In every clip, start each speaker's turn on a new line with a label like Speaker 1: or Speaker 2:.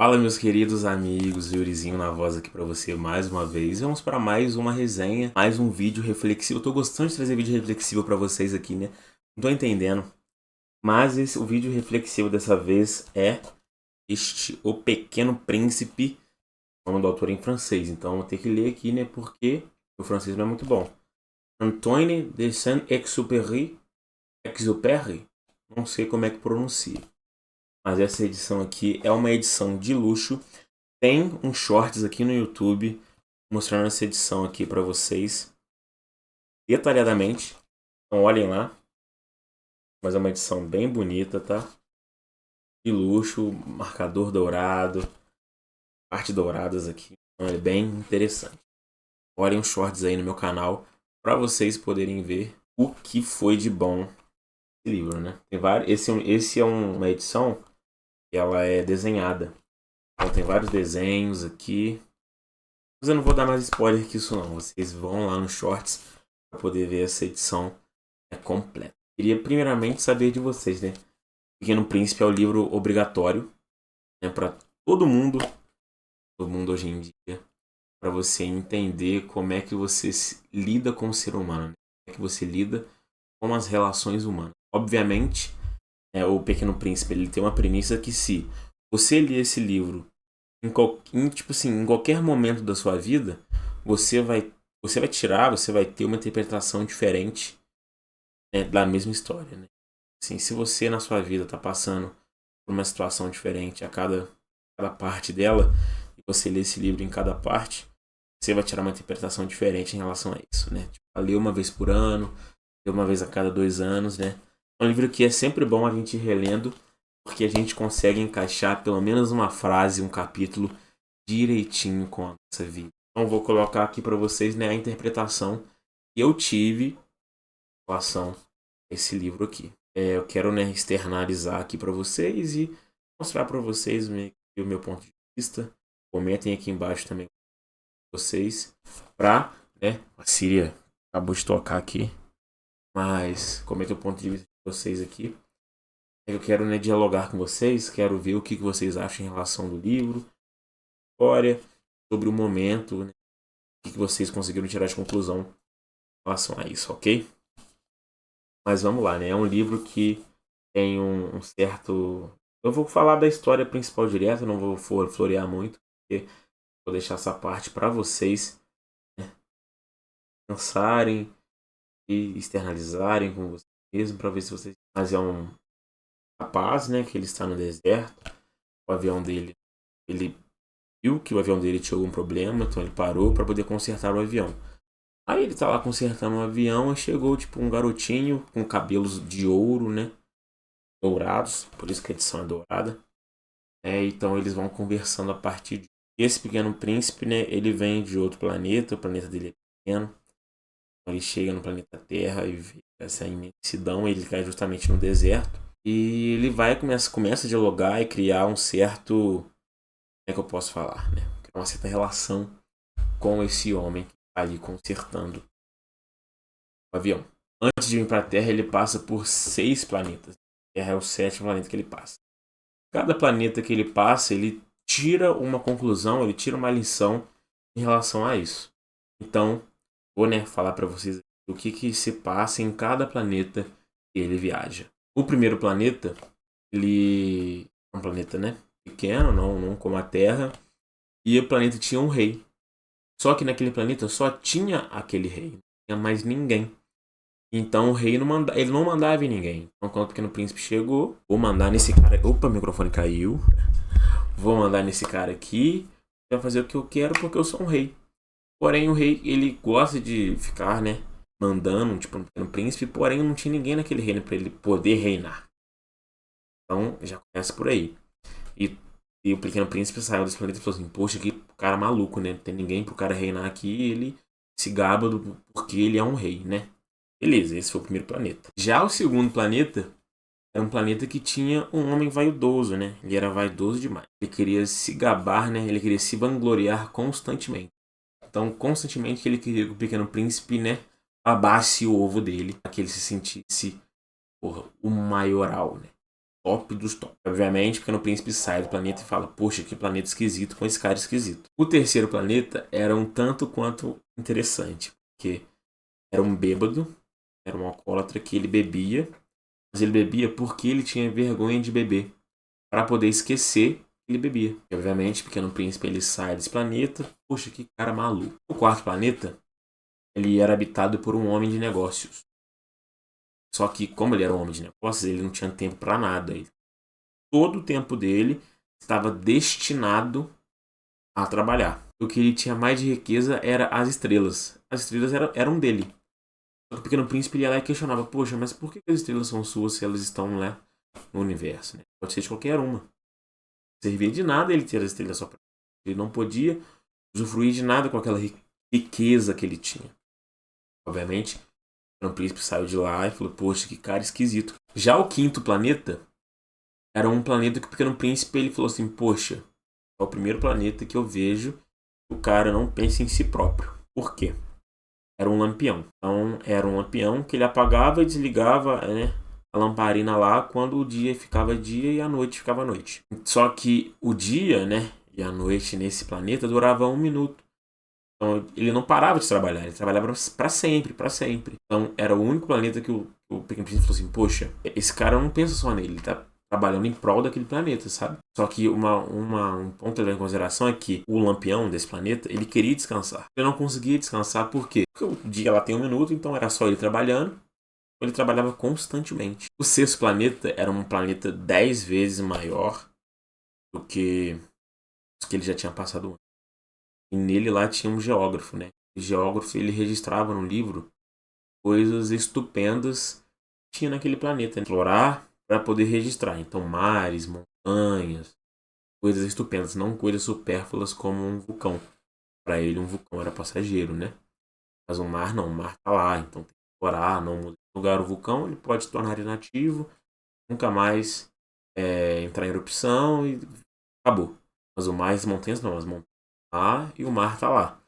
Speaker 1: Fala, meus queridos amigos, Yurizinho na voz aqui pra você mais uma vez. Vamos para mais uma resenha, mais um vídeo reflexivo. Eu tô gostando de trazer vídeo reflexivo pra vocês aqui, né? Não tô entendendo. Mas o vídeo reflexivo dessa vez é O Pequeno Príncipe, nome do autor em francês. Então eu vou ter que ler aqui, né? Porque o francês não é muito bom. Antoine de Saint-Exupéry, Exupéry, não sei como é que pronuncia. Mas essa edição aqui é uma edição de luxo. Tem uns shorts aqui no YouTube mostrando essa edição aqui para vocês detalhadamente. Então olhem lá. Mas é uma edição bem bonita, tá? De luxo, marcador dourado, parte douradas aqui. Então é bem interessante. Olhem os shorts aí no meu canal para vocês poderem ver o que foi de bom esse livro, né? Tem vários, esse é uma edição que ela é desenhada. Então tem vários desenhos aqui. Mas eu não vou dar mais spoiler que isso não. Vocês vão lá nos shorts para poder ver essa edição completa. Queria primeiramente saber de vocês, né? Pequeno Príncipe é o livro obrigatório, né, para todo mundo hoje em dia, para você entender como é que você lida com o ser humano, né? Como é que você lida com as relações humanas. Obviamente, o Pequeno Príncipe ele tem uma premissa que se você ler esse livro tipo assim, em qualquer momento da sua vida, você vai você vai ter uma interpretação diferente, né, da mesma história, né? Assim, se você na sua vida está passando por uma situação diferente a cada parte dela, e você lê esse livro em cada parte, você vai tirar uma interpretação diferente em relação a isso, né? Tipo, ler uma vez por ano, ler uma vez a cada 2 anos, né? É um livro que é sempre bom a gente ir relendo, porque a gente consegue encaixar pelo menos uma frase, um capítulo direitinho com a nossa vida. Então vou colocar aqui para vocês, né, a interpretação que eu tive em relação a esse livro aqui. Eu quero, né, externalizar aqui para vocês e mostrar para vocês o meu ponto de vista. Comentem aqui embaixo também vocês para, né, a Síria acabou de tocar aqui, mas comentem o ponto de vista de vocês aqui. Eu quero, né, dialogar com vocês, quero ver o que vocês acham em relação do livro, história, sobre o momento, né, o que vocês conseguiram tirar de conclusão em relação a isso, ok? Mas vamos lá, né? É um livro que tem um certo. Eu vou falar da história principal direto, não vou florear muito, porque vou deixar essa parte para vocês, né, pensarem e externalizarem com vocês mesmos, para ver se vocês. Mas é um rapaz, né? Que ele está no deserto, o avião dele. Ele viu que o avião dele tinha algum problema, então ele parou para poder consertar o avião. Aí ele tá lá consertando o avião e chegou tipo um garotinho com cabelos de ouro, né? Dourados, por isso que a edição é dourada. Então eles vão conversando a partir de. Esse pequeno príncipe, né? Ele vem de outro planeta, o planeta dele é pequeno. Ele chega no planeta Terra e vê essa imensidão, ele cai justamente no deserto. E ele começa a dialogar e criar um certo. Como é que eu posso falar, né? Criar uma certa relação com esse homem que está ali consertando o avião. Antes de vir para a Terra, ele passa por 6 planetas. A Terra é o 7º planeta que ele passa. Cada planeta que ele passa, ele tira uma conclusão, ele tira uma lição em relação a isso. Então, vou, né, falar para vocês o que se passa em cada planeta que ele viaja. O primeiro planeta, ele é um planeta, né, pequeno, não como a Terra, e o planeta tinha um rei. Só que naquele planeta só tinha aquele rei, não tinha mais ninguém. Então o rei ele não mandava em ninguém. Então quando o Pequeno Príncipe chegou, vou mandar nesse cara. Opa, o microfone caiu. Vou mandar nesse cara aqui. Vai fazer o que eu quero porque eu sou um rei. Porém o rei, ele gosta de ficar, né, mandando, tipo, no Pequeno Príncipe. Porém não tinha ninguém naquele reino para ele poder reinar. Então já começa por aí. E o Pequeno Príncipe saiu desse planeta e falou assim: poxa, que cara maluco, né? Não tem ninguém pro cara reinar aqui. E ele se gaba porque ele é um rei, né? Beleza, esse foi o primeiro planeta. Já o segundo planeta era um planeta que tinha um homem vaidoso, né? Ele era vaidoso demais. Ele queria se gabar, né? Ele queria se vangloriar constantemente. Então, constantemente ele queria que o Pequeno Príncipe, né, abasse o ovo dele, para que ele se sentisse, porra, o maioral, né? top dos top. Obviamente, o Pequeno Príncipe sai do planeta e fala, poxa, que planeta esquisito com esse cara esquisito. O terceiro planeta era um tanto quanto interessante, porque era um bêbado, era um alcoólatra que ele bebia, mas ele bebia porque ele tinha vergonha de beber, para poder esquecer que ele bebia. E, obviamente, o Pequeno Príncipe ele sai desse planeta, poxa, que cara maluco. O quarto planeta, ele era habitado por um homem de negócios. Só que, como ele era um homem de negócios, ele não tinha tempo para nada. Todo o tempo dele estava destinado a trabalhar. O que ele tinha mais de riqueza era as estrelas. As estrelas eram dele. Só que o Pequeno Príncipe ia lá e questionava, poxa, mas por que as estrelas são suas se elas estão lá no universo? Né? Pode ser de qualquer uma. Não servia de nada ele ter as estrelas só para ele. Não podia usufruir de nada com aquela riqueza que ele tinha. Obviamente, o Pequeno Príncipe saiu de lá e falou, poxa, que cara esquisito. Já o quinto planeta era um planeta que o Pequeno Príncipe ele falou assim, poxa, é o primeiro planeta que eu vejo que o cara não pensa em si próprio. Por quê? Era um lampião. Então, era um lampião que ele apagava e desligava, né, a lamparina lá quando o dia ficava dia e a noite ficava noite. Só que o dia, né, e a noite nesse planeta durava 1 minuto. Então, ele não parava de trabalhar, ele trabalhava para sempre, para sempre. Então, era o único planeta que o Pequeno Príncipe falou assim, poxa, esse cara não pensa só nele, ele tá trabalhando em prol daquele planeta, sabe? Só que um ponto a levar em consideração é que o lampião desse planeta, ele queria descansar. Ele não conseguia descansar por quê? Porque o dia lá tem 1 minuto, então era só ele trabalhando. Ele trabalhava constantemente. O sexto planeta era um planeta 10 vezes maior do que os que ele já tinha passado antes. E nele lá tinha um geógrafo, né? O geógrafo, ele registrava no livro coisas estupendas que tinha naquele planeta. Né? Explorar para poder registrar. Então, mares, montanhas, coisas estupendas, não coisas supérfluas como um vulcão. Para ele, um vulcão era passageiro, né? Mas o mar não, o mar tá lá, então tem que explorar, não muda de lugar. O vulcão ele pode se tornar inativo, nunca mais entrar em erupção e acabou. Mas o mar, as montanhas não, as montanhas lá e o mar tá lá.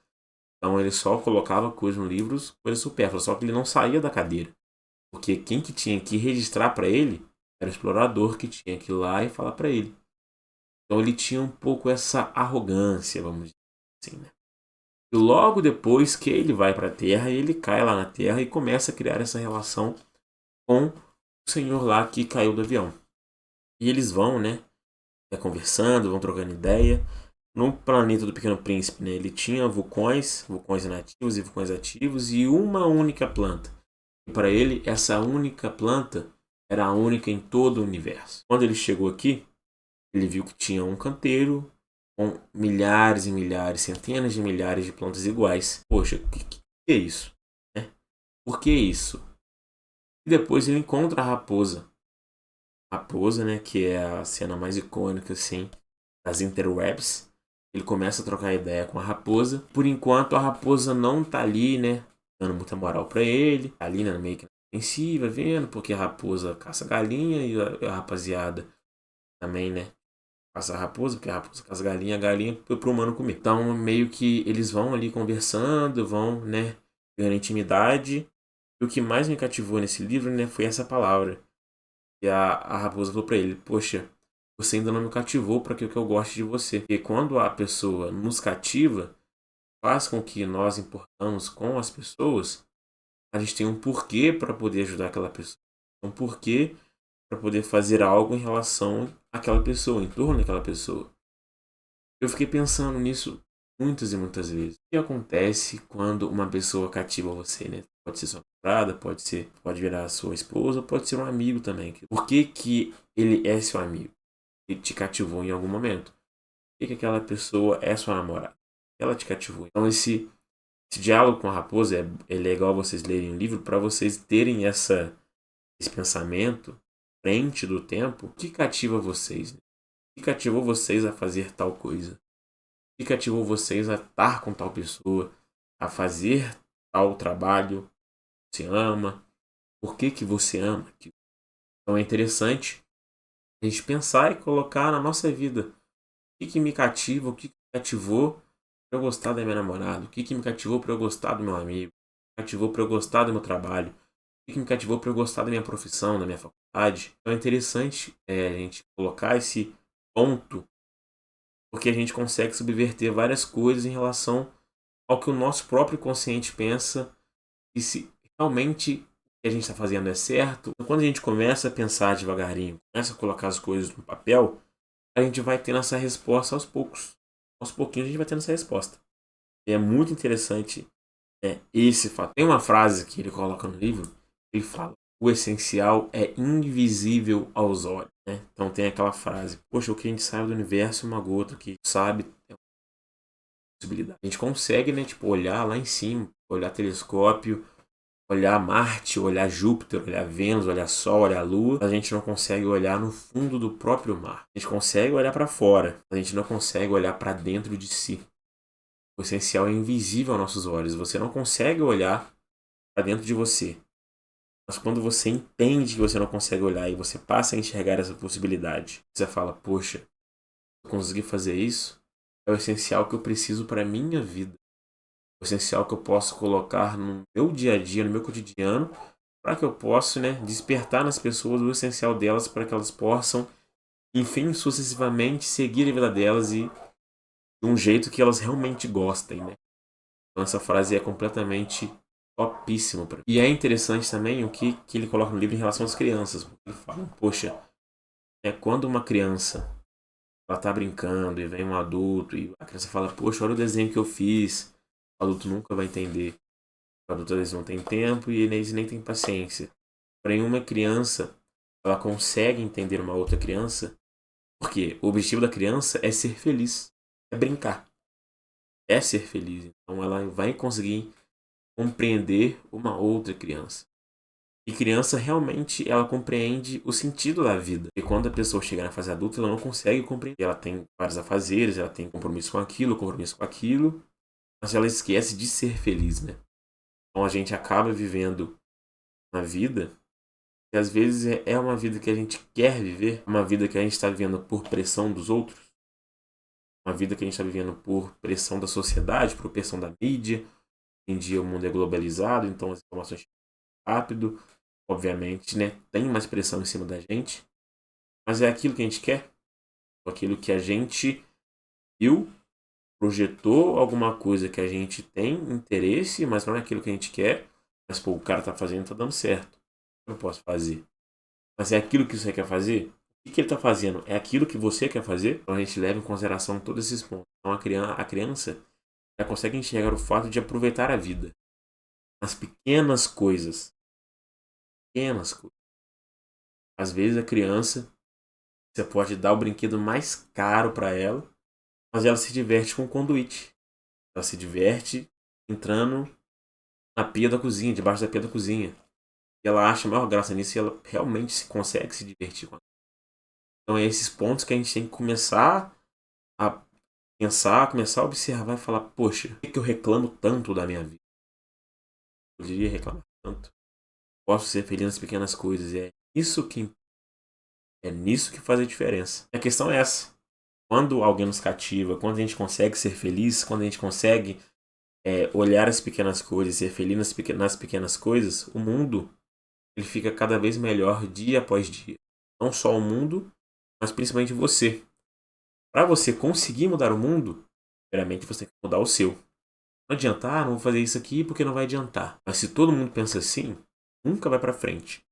Speaker 1: Então ele só colocava coisas no livro, coisas supérfluas, só que ele não saía da cadeira. Porque quem que tinha que registrar para ele era o explorador que tinha que ir lá e falar para ele. Então ele tinha um pouco essa arrogância, vamos dizer assim, né? E logo depois que ele vai para a Terra, ele cai lá na Terra e começa a criar essa relação com o senhor lá que caiu do avião. E eles vão, né, conversando, vão trocando ideia. No planeta do Pequeno Príncipe, né, ele tinha vulcões inativos e vulcões ativos e uma única planta. E para ele, essa única planta era a única em todo o universo. Quando ele chegou aqui, ele viu que tinha um canteiro com milhares e milhares, centenas de milhares de plantas iguais. Poxa, que é isso? Né? Por que isso? E depois ele encontra a raposa. A raposa, né, que é a cena mais icônica assim, das interwebs. Ele começa a trocar ideia com a raposa. Por enquanto, a raposa não tá ali, né, dando muita moral para ele. Tá ali, né, meio que defensiva, vendo, porque a raposa caça galinha e a rapaziada também, né, caça a raposa, porque a raposa caça a galinha foi pro humano comer. Então, meio que eles vão ali conversando, vão, né, ganhando intimidade. E o que mais me cativou nesse livro, né, foi essa palavra. E a raposa falou pra ele, poxa, você ainda não me cativou para que eu goste de você. Porque quando a pessoa nos cativa, faz com que nós importamos com as pessoas, a gente tem um porquê para poder ajudar aquela pessoa. Um porquê para poder fazer algo em relação àquela pessoa, em torno daquela pessoa. Eu fiquei pensando nisso muitas e muitas vezes. O que acontece quando uma pessoa cativa você, né? Pode ser sua namorada, pode virar sua esposa, pode ser um amigo também. Por que que ele é seu amigo? Ele te cativou em algum momento. Por que que aquela pessoa é sua namorada? Ela te cativou. Então esse diálogo com a raposa é legal vocês lerem o livro para vocês terem esse pensamento frente do tempo. O que cativa vocês? Né? O que cativou vocês a fazer tal coisa? O que cativou vocês a estar com tal pessoa? A fazer tal trabalho? Você ama? Por que que você ama aquilo? Então é interessante a gente pensar e colocar na nossa vida. O que me cativa? O que me cativou para eu gostar da minha namorada? O que me cativou para eu gostar do meu amigo? O que me cativou para eu gostar do meu trabalho? O que me cativou para eu gostar da minha profissão, da minha faculdade. Então é interessante a gente colocar esse ponto, porque a gente consegue subverter várias coisas em relação ao que o nosso próprio consciente pensa e se realmente o que a gente está fazendo é certo. Quando a gente começa a pensar devagarinho, começa a colocar as coisas no papel, a gente vai tendo essa resposta aos poucos. Aos pouquinhos a gente vai tendo essa resposta. E é muito interessante esse fato. Tem uma frase que ele coloca no livro, ele fala: o essencial é invisível aos olhos. Né? Então tem aquela frase: poxa, o que a gente sabe do universo é uma gota, o que sabe é uma possibilidade. A gente consegue, né, tipo, olhar lá em cima, olhar telescópio, olhar Marte, olhar Júpiter, olhar Vênus, olhar Sol, olhar Lua. A gente não consegue olhar no fundo do próprio mar. A gente consegue olhar para fora, a gente não consegue olhar para dentro de si. O essencial é invisível aos nossos olhos. Você não consegue olhar para dentro de você. Mas quando você entende que você não consegue olhar e você passa a enxergar essa possibilidade, você fala: poxa, se eu conseguir fazer isso, é o essencial que eu preciso para a minha vida. O essencial que eu posso colocar no meu dia a dia, no meu cotidiano, para que eu possa, né, despertar nas pessoas o essencial delas para que elas possam, enfim, sucessivamente seguir a vida delas e de um jeito que elas realmente gostem, né? Então essa frase é completamente topíssima. E é interessante também o que ele coloca no livro em relação às crianças. Ele fala: poxa, quando uma criança ela tá brincando e vem um adulto e a criança fala: poxa, olha o desenho que eu fiz. O adulto nunca vai entender. O adulto às vezes não tem tempo e eles nem tem paciência. Porém, uma criança, ela consegue entender uma outra criança, porque o objetivo da criança é ser feliz, é brincar, é ser feliz. Então ela vai conseguir compreender uma outra criança. E criança realmente ela compreende o sentido da vida. E quando a pessoa chega na fase adulta, ela não consegue compreender. Ela tem vários afazeres, ela tem compromisso com aquilo, mas ela esquece de ser feliz, né? Então a gente acaba vivendo uma vida que às vezes é uma vida que a gente quer viver, uma vida que a gente está vivendo por pressão dos outros, uma vida que a gente está vivendo por pressão da sociedade, por pressão da mídia. Hoje em dia o mundo é globalizado, então as informações chegam rápido, obviamente, né? Tem mais pressão em cima da gente, mas é aquilo que a gente quer, aquilo que a gente viu, projetou alguma coisa que a gente tem interesse, mas não é aquilo que a gente quer. Mas pô, o cara tá fazendo, tá dando certo. Eu posso fazer. Mas é aquilo que você quer fazer? O que ele está fazendo? É aquilo que você quer fazer? Então a gente leva em consideração todos esses pontos. Então a criança já consegue enxergar o fato de aproveitar a vida. Nas pequenas coisas. Pequenas coisas. Às vezes a criança, você pode dar o brinquedo mais caro para ela, mas ela se diverte com o conduíte. Ela se diverte entrando na pia da cozinha, debaixo da pia da cozinha. E ela acha a maior graça nisso e ela realmente consegue se divertir com aquilo. Então é esses pontos que a gente tem que começar a pensar, começar a observar e falar: poxa, por que eu reclamo tanto da minha vida? Eu poderia reclamar tanto. Posso ser feliz nas pequenas coisas. E é nisso que faz a diferença. A questão é essa. Quando alguém nos cativa, quando a gente consegue ser feliz, quando a gente consegue olhar as pequenas coisas, ser feliz nas pequenas coisas, o mundo ele fica cada vez melhor dia após dia. Não só o mundo, mas principalmente você. Para você conseguir mudar o mundo, primeiramente você tem que mudar o seu. Não adianta, não vou fazer isso aqui porque não vai adiantar. Mas se todo mundo pensa assim, nunca vai para frente.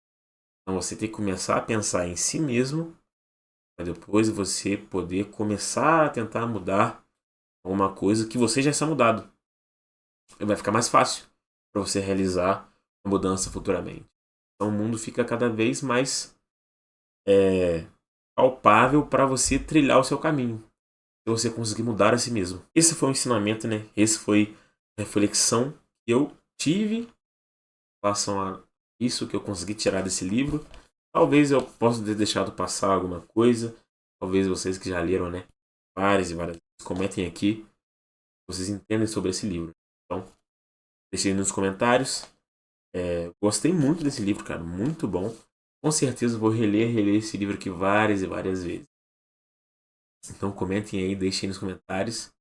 Speaker 1: Então você tem que começar a pensar em si mesmo, para depois você poder começar a tentar mudar alguma coisa que você já está mudado. E vai ficar mais fácil para você realizar a mudança futuramente. Então o mundo fica cada vez mais palpável para você trilhar o seu caminho. Se você conseguir mudar a si mesmo. Esse foi o ensinamento, né? Esse foi a reflexão que eu tive em relação a isso que eu consegui tirar desse livro. Talvez eu possa ter deixado passar alguma coisa. Talvez vocês que já leram, né? Várias e várias vezes, comentem aqui. Vocês entendem sobre esse livro. Então, deixem nos comentários. Gostei muito desse livro, cara. Muito bom. Com certeza vou reler esse livro aqui várias e várias vezes. Então comentem aí, deixem nos comentários.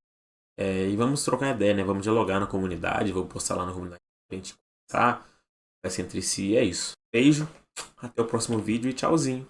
Speaker 1: E vamos trocar ideia, né? Vamos dialogar na comunidade. Vou postar lá na comunidade pra gente conversar. entre si. É isso. Beijo, até o próximo vídeo e tchauzinho.